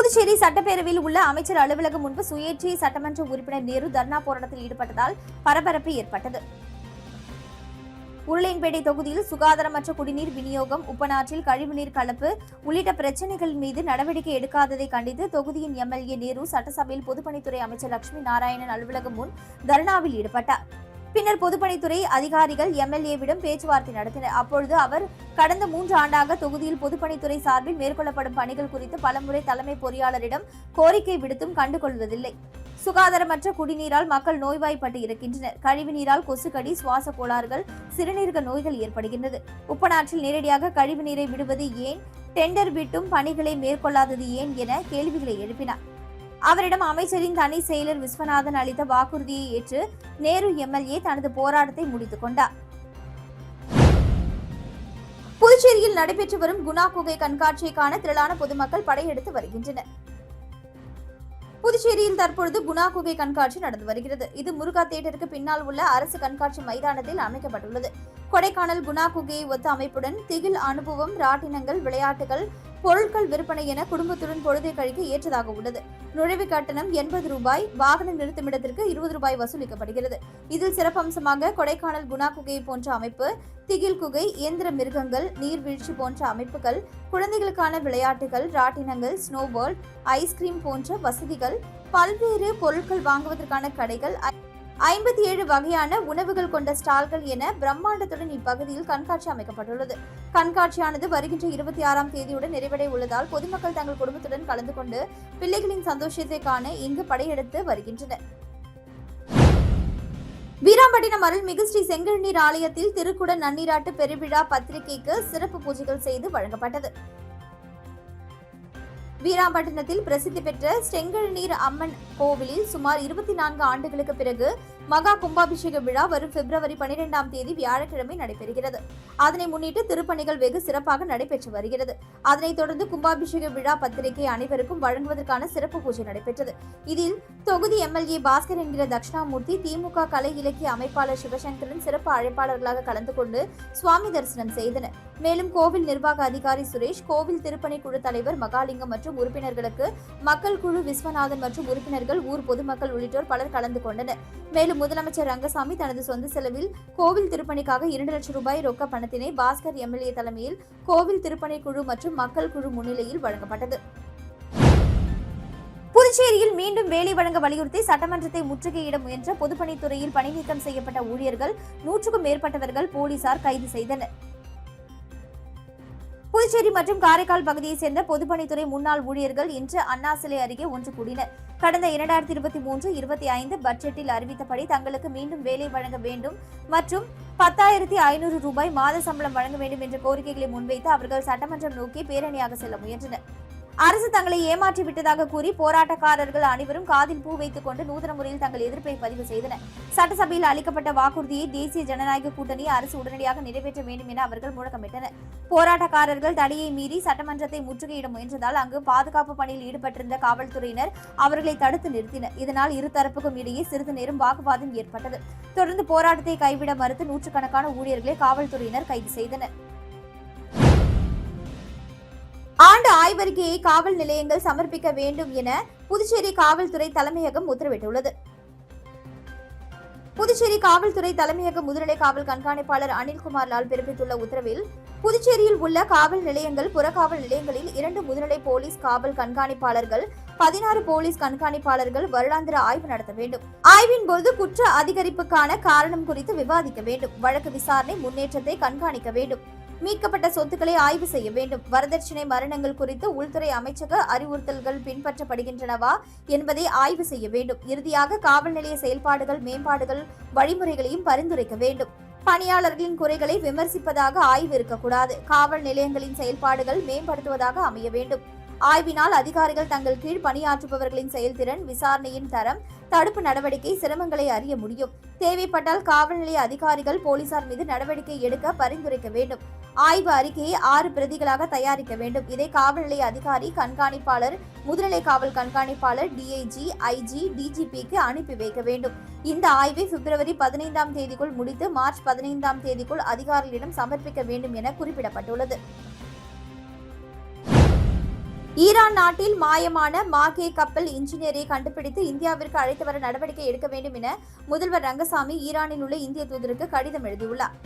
புதுச்சேரி சட்டப்பேரவையில் உள்ள அமைச்சர் அலுவலகம் முன்பு சுயேட்சை சட்டமன்ற உறுப்பினர் நேரு தர்ணா போராட்டத்தில் ஈடுபட்டதால் பரபரப்பு ஏற்பட்டது. உருளையன்பேட்டை தொகுதியில் சுகாதாரமற்ற குடிநீர் விநியோகம், உப்பனாற்றில் கழிவுநீர் கலப்பு உள்ளிட்ட பிரச்சினைகள் மீது நடவடிக்கை எடுக்காததை கண்டித்து தொகுதியின் எம்எல்ஏ நேரு சட்டசபையில் பொதுப்பணித்துறை அமைச்சர் லட்சுமி நாராயணன் அலுவலகம் முன் தர்ணாவில் ஈடுபட்டார். பின்னர் பொதுப்பணித்துறை அதிகாரிகள் எம்எல்ஏவிடம் பேச்சுவார்த்தை நடத்தினர். அப்பொழுது அவர் கடந்த 3 ஆண்டாக தொகுதியில் பொதுப்பணித்துறை சார்பில் மேற்கொள்ளப்படும் பணிகள் குறித்து பலமுறை தலைமை பொறியாளரிடம் கோரிக்கை விடுத்தும் கண்டுகொள்வதில்லை. சுகாதாரமற்ற குடிநீரால் மக்கள் நோய்வாய்ப்பட்டு இருக்கின்றனர். கழிவுநீரால் கொசுக்கடி, சுவாச கோளாறுகள், சிறுநீரக நோய்கள் ஏற்படுகின்றது. உப்பனாற்றில் நேரடியாக கழிவுநீரை விடுவது ஏன், டெண்டர் விட்டும் பணிகளை மேற்கொள்ளாதது ஏன் என கேள்விகளை எழுப்பினார். அவரிடம் அமைச்சரின் தனி செயலர் விஸ்வநாதன் அளித்த வாக்குறுதியை ஏற்று நேரு எம்எல்ஏ தனது போராட்டத்தை முடித்துக் கொண்டார். புதுச்சேரியில் நடைபெற்று வரும் குணா குகை கண்காட்சியை காண திரளான பொதுமக்கள் படையெடுத்து வருகின்றனர். புதுச்சேரியில் தற்பொழுது குணா குகை கண்காட்சி நடந்து வருகிறது. இது முருகா தியேட்டருக்கு பின்னால் உள்ள அரசு கண்காட்சி மைதானத்தில் அமைக்கப்பட்டுள்ளது. கொடைக்கானல் குணா குகையை ஒத்த அமைப்புடன் திகில் அனுபவம், ராட்டினங்கள், விளையாட்டுகள், பொருட்கள் விற்பனை என குடும்பத்துடன் பொழுதை கழிக்க ஏற்றதாக உள்ளது. நுழைவு கட்டணம் 80 ரூபாய், வாகன நிறுத்துமிடத்திற்கு 20 ரூபாய் வசூலிக்கப்படுகிறது. இதில் சிறப்பம்சமாக கொடைக்கானல் குணா குகை போன்ற அமைப்பு, திகில் குகை, இயந்திர மிருகங்கள், நீர்வீழ்ச்சி போன்ற அமைப்புகள், குழந்தைகளுக்கான விளையாட்டுகள், ராட்டினங்கள், ஸ்னோபால், ஐஸ்கிரீம் போன்ற வசதிகள், பல்வேறு பொருட்கள் வாங்குவதற்கான கடைகள், 57 வகையான உணவுகள் கொண்ட ஸ்டால்கள் என பிரம்மாண்டத்துடன் இப்பகுதியில் கண்காட்சி அமைக்கப்பட்டுள்ளது. கண்காட்சியானது வருகின்ற 26ஆம் தேதியுடன் நிறைவடைய உள்ளதால் பொதுமக்கள் தங்கள் குடும்பத்துடன் கலந்து கொண்டு பிள்ளைகளின் சந்தோஷத்தை காண இங்கு படையெடுத்து வருகின்றனர். வீராம்பட்டினம் அருள்மிகு ஸ்ரீ செங்கழுநீர் ஆலயத்தில் திருக்குட நன்னீராட்டு பெருவிழா பத்திரிகைக்கு சிறப்பு பூஜைகள் செய்து வழங்கப்பட்டது. வீராம்பட்டினத்தில் பிரசித்தி பெற்ற செங்கழுநீர் அம்மன் கோவிலில் சுமார் 24 ஆண்டுகளுக்கு பிறகு மகா கும்பாபிஷேக விழா வரும் பிப்ரவரி 12ஆம் தேதி வியாழக்கிழமை நடைபெறுகிறது. அதனை முன்னிட்டு திருப்பணிகள் வெகு சிறப்பாக நடைபெற்று வருகிறது. அதனைத் தொடர்ந்து கும்பாபிஷேக விழா பத்திரிகை அனைவருக்கும் வழங்குவதற்கான சிறப்பு பூஜை நடைபெற்றது. இதில் தொகுதி எம்எல்ஏ பாஸ்கர் என்கிற தட்சிணாமூர்த்தி, திமுக கலை இலக்கிய அமைப்பாளர் சிவசங்கரன் சிறப்பு அழைப்பாளர்களாக கலந்து கொண்டு சுவாமி தரிசனம் செய்தனர். மேலும் கோவில் நிர்வாக அதிகாரி சுரேஷ், கோவில் திருப்பணி குழு தலைவர் மகாலிங்கம் மற்றும் உறுப்பினர்களுக்கு மக்கள் குழு விஸ்வநாதன் மற்றும் உறுப்பினர்கள், ஊர் பொதுமக்கள் உள்ளிட்டோர் பலர் கலந்து கொண்டனர். மேலும் முதலமைச்சர் ரங்கசாமி தனது சொந்த செலவில் கோவில் திருப்பணிக்காக 2 லட்சம் ரூபாய் ரொக்க பணத்தினை பாஸ்கர் எம்எல்ஏ தலைமையில் கோவில் திருப்பணி குழு மற்றும் மக்கள் குழு முன்னிலையில் வழங்கப்பட்டது. புதுச்சேரியில் மீண்டும் வேலை வழங்க வலியுறுத்தி சட்டமன்றத்தை முற்றுகையிட முயன்ற பொதுப்பணித்துறையில் பணிநீக்கம் செய்யப்பட்ட ஊழியர்கள் 100க்கும் மேற்பட்டவர்கள் போலீசார் கைது செய்தனர். புதுச்சேரி மற்றும் காரைக்கால் பகுதியைச் சேர்ந்த பொதுப்பணித்துறை முன்னாள் ஊழியர்கள் இன்று அண்ணா சிலை அருகே ஒன்று கூடினர். கடந்த 2023-25 பட்ஜெட்டில் அறிவித்தபடி தங்களுக்கு மீண்டும் வேலை வழங்க வேண்டும் மற்றும் 10,500 ரூபாய் மாத சம்பளம் வழங்க வேண்டும் என்ற கோரிக்கைகளை முன்வைத்து அவர்கள் சட்டமன்றம் நோக்கி பேரணியாக செல்ல முயன்றனர். அரசு தங்களை ஏமாற்றி விட்டதாக கூறி போராட்டக்காரர்கள் அனைவரும் காதில் பூ வைத்துக் கொண்டு நூதன முறையில் தங்கள் எதிர்ப்பை பதிவு செய்தனர். சட்டசபையில் அளிக்கப்பட்ட வாக்குறுதியை தேசிய ஜனநாயக கூட்டணி அரசு உடனடியாக நிறைவேற்ற வேண்டும் என அவர்கள் முழக்கமிட்டனர். போராட்டக்காரர்கள் தடையை மீறி சட்டமன்றத்தை முற்றுகையிட முயன்றதால் அங்கு பாதுகாப்பு பணியில் ஈடுபட்டிருந்த காவல்துறையினர் அவர்களை தடுத்து நிறுத்தினர். இதனால் இருதரப்புக்கும் இடையே சிறிது நேரம் வாக்குவாதம் ஏற்பட்டது. தொடர்ந்து போராட்டத்தை கைவிட மறுத்து நூற்றுக்கணக்கான ஊழியர்களை காவல்துறையினர் கைது செய்தனர். ஆண்டு ஆய்வறிக்கையை காவல் நிலையங்கள் சமர்ப்பிக்க வேண்டும் என புதுச்சேரி காவல்துறை தலைமையகம் உத்தரவிட்டுள்ளது. புதுச்சேரி காவல்துறை தலைமையக முதுநிலை காவல் கண்காணிப்பாளர் அனில்குமார் லால் பிறப்பித்துள்ள உத்தரவில் புதுச்சேரியில் உள்ள காவல் நிலையங்கள், புறக்காவல் நிலையங்களில் 2 முதுநிலை போலீஸ் காவல் கண்காணிப்பாளர்கள், 16 போலீஸ் கண்காணிப்பாளர்கள் வருடாந்திர ஆய்வு நடத்த வேண்டும். ஆய்வின் போது குற்ற அதிகரிப்புக்கான காரணம் குறித்து விவாதிக்க வேண்டும். வழக்கு விசாரணை முன்னேற்றத்தை கண்காணிக்க வேண்டும். மீட்கப்பட்ட சொத்துக்களை ஆய்வு செய்ய வேண்டும். வரதட்சணை, மரணங்கள் குறித்து உள்துறை அமைச்சக அறிவுறுத்தல்கள் பின்பற்றப்படுகின்றனவா என்பதை ஆய்வு செய்ய வேண்டும். இறுதியாக காவல் நிலைய செயல்பாடுகள், மேம்பாடுகள், வழிமுறைகளையும் பரிந்துரைக்க வேண்டும். பணியாளர்களின் குறைகளை விமர்சிப்பதாக ஆய்வு இருக்கக்கூடாது. காவல் நிலையங்களின் செயல்பாடுகள் மேம்படுத்துவதாக அமைய வேண்டும். ஆய்வினால் அதிகாரிகள் தங்கள் கீழ் பணியாற்றுபவர்களின் செயல்திறன், விசாரணையின் தரம், தடுப்பு நடவடிக்கை, சிரமங்களை அறிய முடியும். தேவைப்பட்டால் காவல் நிலைய அதிகாரிகள் போலீசார் மீது நடவடிக்கை எடுக்க பரிந்துரைக்க வேண்டும். ஆய்வு அறிக்கையை 6 பிரதிகளாக தயாரிக்க வேண்டும். இதை காவல் நிலைய அதிகாரி, கண்காணிப்பாளர், முதுநிலை காவல் கண்காணிப்பாளர், டிஐஜி, ஐஜி, டிஜிபிக்கு அனுப்பி வைக்க வேண்டும். இந்த ஆய்வை பிப்ரவரி 15ஆம் தேதிக்குள் முடித்து மார்ச் 15ஆம் தேதிக்குள் அதிகாரிகளிடம் சமர்ப்பிக்க வேண்டும் என குறிப்பிடப்பட்டுள்ளது. ஈரான் நாட்டில் மாயமான மாகே கப்பல் இன்ஜினியரை கண்டுபிடித்து இந்தியாவிற்கு அழைத்து வர நடவடிக்கை எடுக்க வேண்டும் என முதல்வர் ரங்கசாமி ஈரானில் உள்ள இந்திய தூதருக்கு கடிதம் எழுதியுள்ளார்.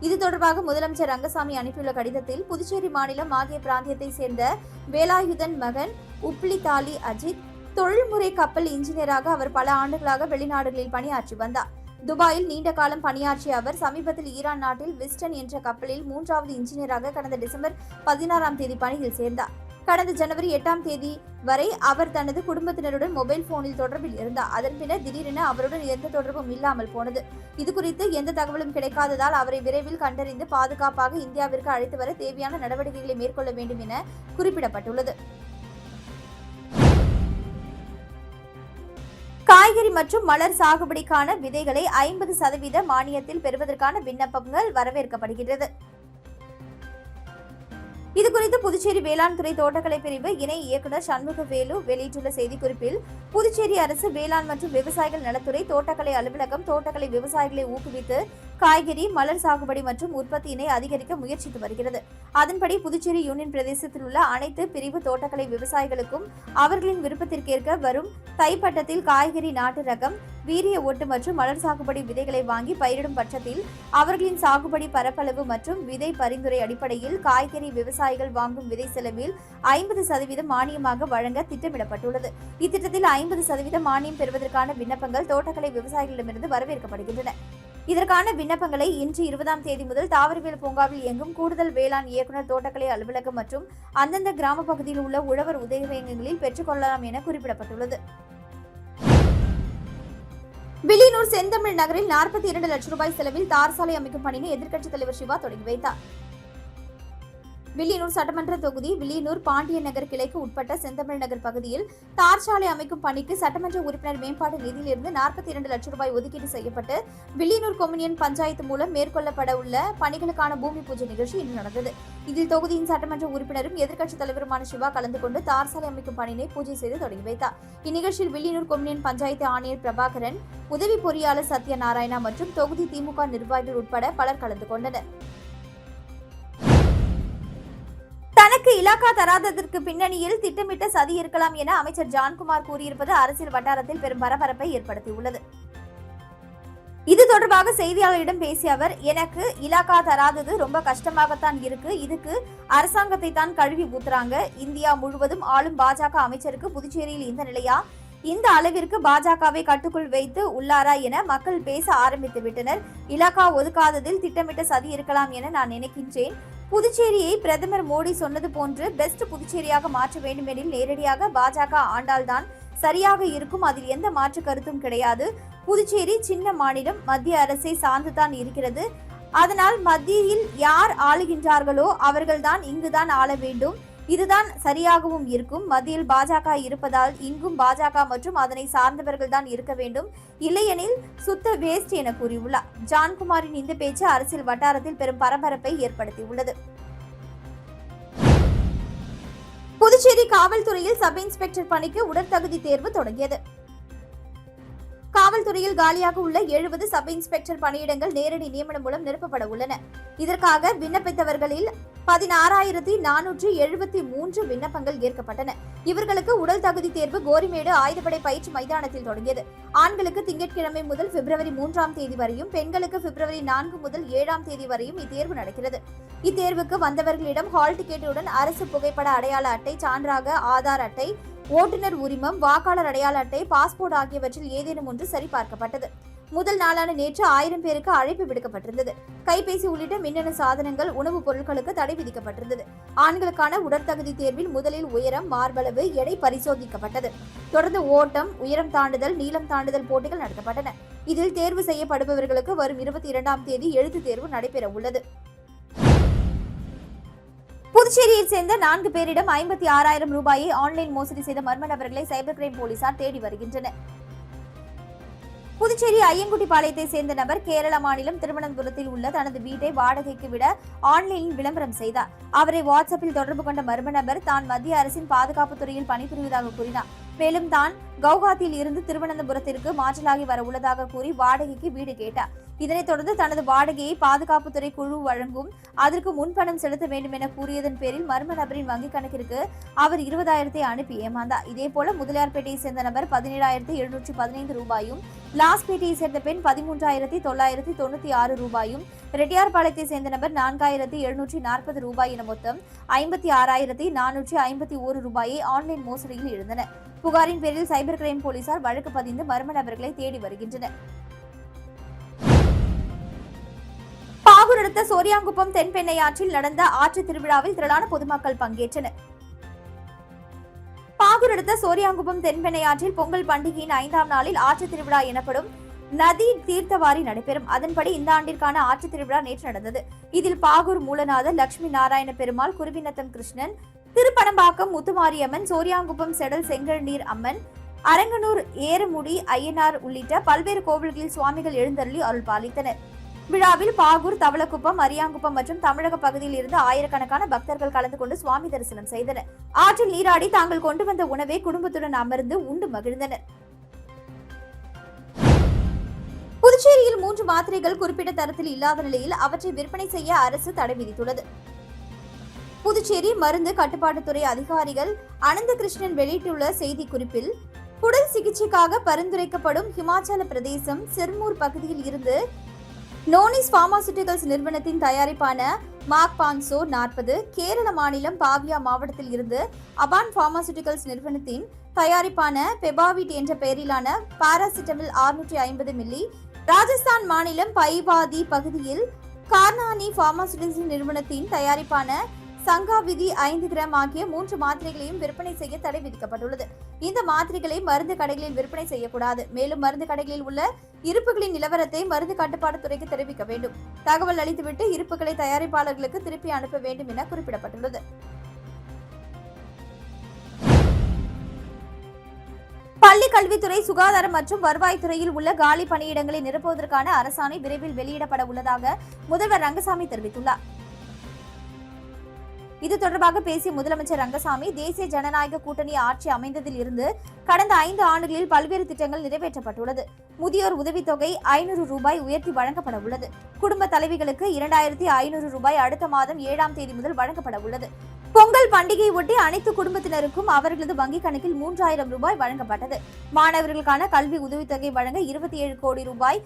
இது தொடர்பாக முதலமைச்சர் ரங்கசாமி அனுப்பியுள்ள கடிதத்தில் புதுச்சேரி மாநிலம் மாகே பிராந்தியத்தை சேர்ந்த வேலாயுதன் மகன் உப்ளிதாலி அஜித் தொழில்முறை கப்பல் இன்ஜினியராக அவர் பல ஆண்டுகளாக வெளிநாடுகளில் பணியாற்றி வந்தார். துபாயில் நீண்ட காலம் பணியாற்றிய அவர் சமீபத்தில் ஈரான் நாட்டில் விஸ்டன் என்ற கப்பலில் 3வது இன்ஜினியராக கடந்த டிசம்பர் 16ஆம் தேதி பணியில் சேர்ந்தார். கடந்த ஜனவரி 8ஆம் தேதி வரை அவர் தனது குடும்பத்தினருடன் மொபைல் போனில் தொடர்பில் இருந்தார். அதன் பின்னர் திடீரென அவருடன் எந்த தொடர்பும் இல்லாமல் போனது. இதுகுறித்து எந்த தகவலும் கிடைக்காததால் அவரை விரைவில் கண்டறிந்து பாதுகாப்பாக இந்தியாவிற்கு அழைத்து வர தேவையான நடவடிக்கைகளை மேற்கொள்ள வேண்டும் என குறிப்பிடப்பட்டுள்ளது. காய்கறி மற்றும் மலர் சாகுபடிக்கான விதைகளை 50% மானியத்தில் பெறுவதற்கான விண்ணப்பங்கள் வரவேற்கப்படுகிறது. இதுகுறித்து புதுச்சேரி வேளாண் துறை தோட்டக்கலை பிரிவு இணை இயக்குநர் சண்முகவேலு வெளியிட்டுள்ள செய்திக்குறிப்பில், புதுச்சேரி அரசு வேளாண் மற்றும் விவசாயிகள் நலத்துறை தோட்டக்கலை அலுவலகம் தோட்டக்கலை விவசாயிகளை ஊக்குவித்து காய்கறி மலர் சாகுபடி மற்றும் உற்பத்தியினை அதிகரிக்க முயற்சித்து வருகிறது. அதன்படி புதுச்சேரி யூனியன் பிரதேசத்தில் உள்ள அனைத்து பிரிவு தோட்டக்கலை விவசாயிகளுக்கும் அவர்களின் விருப்பத்திற்கேற்க வரும் தைப்பட்டத்தில் காய்கறி நாட்டு ரகம், வீரிய ஒட்டு மற்றும் மலர் சாகுபடி விதைகளை வாங்கி பயிரிடும் பட்சத்தில் அவர்களின் சாகுபடி பரப்பளவு மற்றும் விதை பரிந்துரை அடிப்படையில் காய்கறி விவசாயிகள் வாங்கும் விதை செலவில் 50% மானியமாக வழங்க திட்டமிடப்பட்டுள்ளது. இத்திட்டத்தில் 50% மானியம் பெறுவதற்கான விண்ணப்பங்கள் தோட்டக்கலை விவசாயிகளிடமிருந்து வரவேற்கப்படுகின்றன. இதற்கான விண்ணப்பங்களை இன்று 20ஆம் தேதி முதல் தாவரவியல் பூங்காவில் இயங்கும் கூடுதல் வேளாண் இயக்குநர் தோட்டக்கலை அலுவலகம் மற்றும் அந்தந்த கிராம பகுதியில் உள்ள உழவர் உதவியகங்களில் பெற்றுக்கொள்ளலாம் என குறிப்பிடப்பட்டுள்ளது. வில்லியனூர் செந்தமிழ் நகரில் 42 லட்சம் ரூபாய் செலவில் தார் சாலை அமைக்கும் பணியை எதிர்க்கட்சித் தலைவர் சிவா தொடங்கி வைத்தார். வில்லியனூர் சட்டமன்ற தொகுதி வில்லியனூர் பாண்டியன் நகர் கிளைக்கு உட்பட்ட செந்தமிழ் நகர் பகுதியில் தார் சாலை அமைக்கும் பணிக்கு சட்டமன்ற உறுப்பினர் மேம்பாட்டு நிதியிலிருந்து 42 லட்சம் ரூபாய் ஒதுக்கீடு செய்யப்பட்டு வில்லியனூர் கொம்யூனியன் பஞ்சாயத்து மூலம் மேற்கொள்ளப்பட உள்ள பணிகளுக்கான பூமி பூஜை நிகழ்ச்சி இன்று நடந்தது. இதில் தொகுதியின் சட்டமன்ற உறுப்பினரும் எதிர்க்கட்சித் தலைவருமான சிவா கலந்து கொண்டு தார் சாலை அமைக்கும் பணியை பூஜை செய்து தொடங்கி வைத்தார். இந்நிகழ்ச்சியில் வில்லியனூர் கொம்யூனியன் பஞ்சாயத்து ஆணையர் பிரபாகரன், உதவி பொறியாளர் சத்யநாராயணா மற்றும் தொகுதி திமுக நிர்வாகிகள் உட்பட பலர் கலந்து கொண்டனர். தனக்கு இலாக்கா தராததற்கு பின்னணியில் திட்டமிட்ட சதி இருக்கலாம் என அமைச்சர் ஜான்குமார் கூறியிருப்பது அரசியல் வட்டாரத்தில் பெரும் பரபரப்பை ஏற்படுத்தியுள்ளது. இது தொடர்பாக செய்தியாளர்களிடம் பேசிய அவர், எனக்கு இலாக்கா தராதது ரொம்ப கஷ்டமாகத்தான் இருக்கு. இதுக்கு அரசாங்கத்தை தான் கழுவி ஊத்துறாங்க. இந்தியா முழுவதும் ஆளும் பாஜக அமைச்சருக்கு புதுச்சேரியில் இந்த நிலையா? இந்த அளவிற்கு பாஜகவை கட்டுக்குள் வைத்து உள்ளாரா என மக்கள் பேச ஆரம்பித்து விட்டனர். இலாக்கா ஒதுக்காததில் திட்டமிட்ட சதி இருக்கலாம் என நான் நினைக்கின்றேன். புதுச்சேரியை பிரதமர் மோடி சொன்னது போன்று பெஸ்ட் புதுச்சேரியாக மாற்ற வேண்டுமெனில் நேரடியாக பாஜக ஆண்டால்தான் சரியாக இருக்கும். அதில் எந்த மாற்று கருத்தும் கிடையாது. புதுச்சேரி சின்ன மாநிலம், மத்திய அரசை சார்ந்துதான் இருக்கிறது. அதனால் மத்தியில் யார் ஆளுகின்றார்களோ அவர்கள்தான் இங்குதான் ஆள வேண்டும். இதுதான் சரியாகவும் இருக்கும். மத்தியில் பாஜக இருப்பதால் இங்கும் பாஜக மற்றும் அதனை சார்ந்தவர்கள் தான் இருக்க வேண்டும். இல்லையெனில் சுத்த வேஸ்ட் என கூறியுள்ளார். ஜான்குமாரின் இந்த பேச்சு அரசியல் வட்டாரத்தில் பெரும் பரபரப்பை ஏற்படுத்தியுள்ளது. புதுச்சேரி காவல்துறையில் சப் இன்ஸ்பெக்டர் பணிக்கு உடற்தகுதி தேர்வு தொடங்கியது. காவல்துறையில் காலியாக உள்ள 70 சப் இன்ஸ்பெக்டர் பணியிடங்கள் நேரடி நியமனம் மூலம் நிரப்பப்பட உள்ளன. இதற்காக விண்ணப்பித்தவர்களில் 16,473 விண்ணப்பங்கள் ஏற்கப்பட்டன. இவர்களுக்கு உடல் தகுதி தேர்வு கோரிமேடு ஆயுதப்படை பயிற்சி மைதானத்தில் தொடங்கியது. ஆண்களுக்கு திங்கட்கிழமை முதல் பிப்ரவரி 3ஆம் தேதி வரையும், பெண்களுக்கு பிப்ரவரி 4 முதல் 7ஆம் தேதி வரையும் இத்தேர்வு நடக்கிறது. இத்தேர்வுக்கு வந்தவர்களிடம் ஹால் டிக்கெட்டுடன் அரசு புகைப்பட அடையாள அட்டை, சான்றாக ஆதார் அட்டை, ஓட்டுநர் உரிமம், வாக்காளர் அடையாள அட்டை, பாஸ்போர்ட் ஆகியவற்றில் ஏதேனும் ஒன்று சரிபார்க்கப்பட்டது. முதல் நாளான நேற்று 1000 பேருக்கு அழைப்பு விடுக்கப்பட்டிருந்தது. கைபேசி உள்ளிட்ட மின்னணு சாதனங்கள், உணவுப் பொருட்களுக்கு தடை விதிக்கப்பட்டிருந்தது. ஆண்களுக்கான உடற்தகுதி தேர்வில் முதலில் உயரம், மார்பளவு, எடை பரிசோதிக்கப்பட்டது. தொடர்ந்து ஓட்டம், உயரம் தாண்டுதல், நீளம் தாண்டுதல் போட்டிகள் நடத்தப்பட்டன. இதில் தேர்வு செய்யப்படுபவர்களுக்கு வரும் 22ஆம் தேதி எழுத்து தேர்வு நடைபெற உள்ளது. புதுச்சேரியை சேர்ந்த 4 பேரிடம் 56,000 ரூபாயை ஆன்லைன் மோசடி செய்த மர்ம நபர்களை சைபர் கிரைம் போலீசார் தேடி வருகின்றனர். புதுச்சேரி ஐயங்குட்டிபாளையத்தை சேர்ந்த நபர் கேரள மாநிலம் திருவனந்தபுரத்தில் உள்ள தனது வீட்டை வாடகைக்கு விட ஆன்லைனில் விளம்பரம் செய்தார். அவரை வாட்ஸ்அப்பில் தொடர்பு கொண்ட மர்ம நபர் தான் மத்திய அரசின் பாதுகாப்பு துறையில் பணிபுரிவதாக கூறினார். மேலும் தான் கவுஹாத்தியில் இருந்து திருவனந்தபுரத்திற்கு மாற்றலாகி வர உள்ளதாக கூறி வாடகைக்கு வீடு கேட்டார். இதனைத் தொடர்ந்து தனது வாடகையை பாதுகாப்புத்துறை குழு வழங்கும், அதற்கு முன்பணம் செலுத்த வேண்டும் என கூறியதன் பேரில் மர்ம நபரின் வங்கிக் கணக்கிற்கு அவர் 20,000 அனுப்பி ஏமாந்தார். இதேபோல முதலியார்பேட்டையை சேர்ந்த நபர் 17,715 ரூபாயும், லாஸ்பேட்டையை சேர்ந்த பெண் 13,996 ரூபாயும், ரெட்டியார்பாளையத்தை சேர்ந்த நபர் 4,740 ரூபாய் என மொத்தம் 56,451 ரூபாயை ஆன்லைன் மோசடியில் இழந்தனர். புகாரின் பேரில் சைபர் கிரைம் போலீசார் வழக்கு பதிந்து மர்ம நபர்களை தேடி வருகின்றனர். பாகூர் அடுத்த சோரியாங்குப்பம் தென்பெண்ணை ஆற்றில் நடந்த ஆற்று திருவிழாவில் திரளான பொதுமக்கள் பங்கேற்றனர். பாகூர் அடுத்த சோரியாங்குப்பம் தென்பெண்ணை ஆற்றில் பொங்கல் பண்டிகையின் 5ஆம் நாளில் ஆற்று திருவிழா எனப்படும் நதி தீர்த்தவாரி நடைபெறும். அதன்படி இந்த ஆண்டிற்கான ஆற்று திருவிழா நேற்று நடந்தது. இதில் பாகூர் மூலநாதர் லட்சுமி நாராயண பெருமாள், குருவிநத்தம் கிருஷ்ணன், திருப்பனம்பாக்கம் முத்துமாரியம்மன், சோரியாங்குப்பம் செடல் செங்கல்நீர் அம்மன், அரங்கனூர் ஏரமுடி ஐயனார் உள்ளிட்ட பல்வேறு கோவில்களில் சுவாமிகள் எழுந்தருளி அருள் பாலித்தனர். விழாவில் பாகூர், தவளக்குப்பம், அரியாங்குப்பம் மற்றும் தமிழக பகுதியில் இருந்து ஆயிரக்கணக்கான பக்தர்கள் கலந்து கொண்டு சுவாமி தரிசனம் செய்தனர். ஆற்றில் நீராடி தாங்கள் கொண்டு வந்த உணவை குடும்பத்துடன் அமர்ந்து உண்டு மகிழ்ந்தனர். புதுச்சேரியில் 3 மாத்திரைகள் குறிப்பிட்ட தரத்தில் இல்லாத நிலையில் அவற்றை விற்பனை செய்ய அரசு தடை விதித்துள்ளது. புதுச்சேரி மருந்து கட்டுப்பாட்டுத்துறை அதிகாரிகள் அனந்தகிருஷ்ணன் வெளியிட்டுள்ள செய்திக்குறிப்பில், குடல் சிகிச்சைக்காக பரிந்துரைக்கப்படும் ஹிமாச்சல பிரதேசம் சிர்மூர் பகுதியில் இருந்து நோனிஸ் பார்மாசூட்டிகல்ஸ் நிறுவனத்தின் தயாரிப்பான மாக்பான்சோ 40, கேரள மாநிலம் பாவியா மாவட்டத்தில் இருந்து அபான் பார்மாசூட்டிகல்ஸ் நிறுவனத்தின் தயாரிப்பான பெபாவிட் என்ற பெயரிலான பாராசிட்டமில் 650 மில்லி, ராஜஸ்தான் மாநிலம் பைவாதி பகுதியில் கார்னானி பார்மாசூட்டிகல்ஸ் நிறுவனத்தின் தயாரிப்பான சங்காவிதி 5 கிராம் ஆகிய 3 மாத்திரைகளையும் விற்பனை செய்ய தடை விதிக்கப்பட்டுள்ளது. இந்த மாத்திரைகளை மருந்து கடைகளில் விற்பனை செய்யக்கூடாது. மேலும் மருந்து கடைகளில் உள்ள இருப்புகளின் நிலவரத்தை மருந்து கட்டுப்பாட்டுத்துறைக்கு தெரிவிக்க வேண்டும். தகவல் அளித்துவிட்டு இருப்புகளை தயாரிப்பாளர்களுக்கு திருப்பி அனுப்ப வேண்டும் என குறிப்பிடப்பட்டுள்ளது. பள்ளி கல்வித்துறை, சுகாதாரம் மற்றும் வருவாய்த்துறையில் உள்ள காலி பணியிடங்களை நிரப்புவதற்கான அரசாணை விரைவில் வெளியிடப்பட உள்ளதாக முதல்வர் ரங்கசாமி தெரிவித்துள்ளார். இது தொடர்பாக பேசிய முதலமைச்சர் ரங்கசாமி, தேசிய ஜனநாயக கூட்டணி ஆட்சி அமைந்ததில் இருந்து கடந்த 5 ஆண்டுகளில் பல்வேறு திட்டங்கள் நிறைவேற்றப்பட்டுள்ளது. முதியோர் உதவித்தொகை 500 ரூபாய் உயர்த்தி வழங்கப்பட உள்ளது. குடும்ப தலைவிகளுக்கு 2,500 ரூபாய் அடுத்த மாதம் 7ஆம் தேதி முதல் வழங்கப்பட உள்ளது. பொங்கல் பண்டிகையை ஒட்டி அனைத்து குடும்பத்தினருக்கும் அவர்களது வங்கிக் கணக்கில் 3,000 ரூபாய் வழங்கப்பட்டது. மாணவர்களுக்கான கல்வி உதவித்தொகை வழங்க 27 கோடி ரூபாய்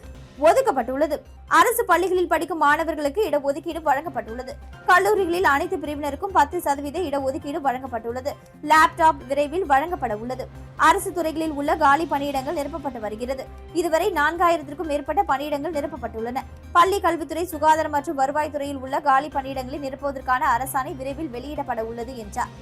ஒதுக்கப்பட்டுள்ளது. அரசு பள்ளிகளில் படிக்கும் மாணவர்களுக்கு இடஒதுக்கீடு வழங்கப்பட்டுள்ளது. கல்லூரிகளில் அனைத்து பிரிவினருக்கும் 10% இடஒதுக்கீடு வழங்கப்பட்டுள்ளது. லேப்டாப் விரைவில் வழங்கப்பட உள்ளது. அரசு துறைகளில் உள்ள காலி பணியிடங்கள் நிரப்பப்பட்டு வருகிறது. இதுவரை 4,000க்கும் மேற்பட்ட பணியிடங்கள் நிரப்பப்பட்டுள்ளன. பள்ளி கல்வித்துறை, சுகாதாரம் மற்றும் வருவாய்த்துறையில் உள்ள காலி பணியிடங்களை நிரப்புவதற்கான அரசாணை விரைவில் வெளியிடப்பட உள்ளது என்றார்.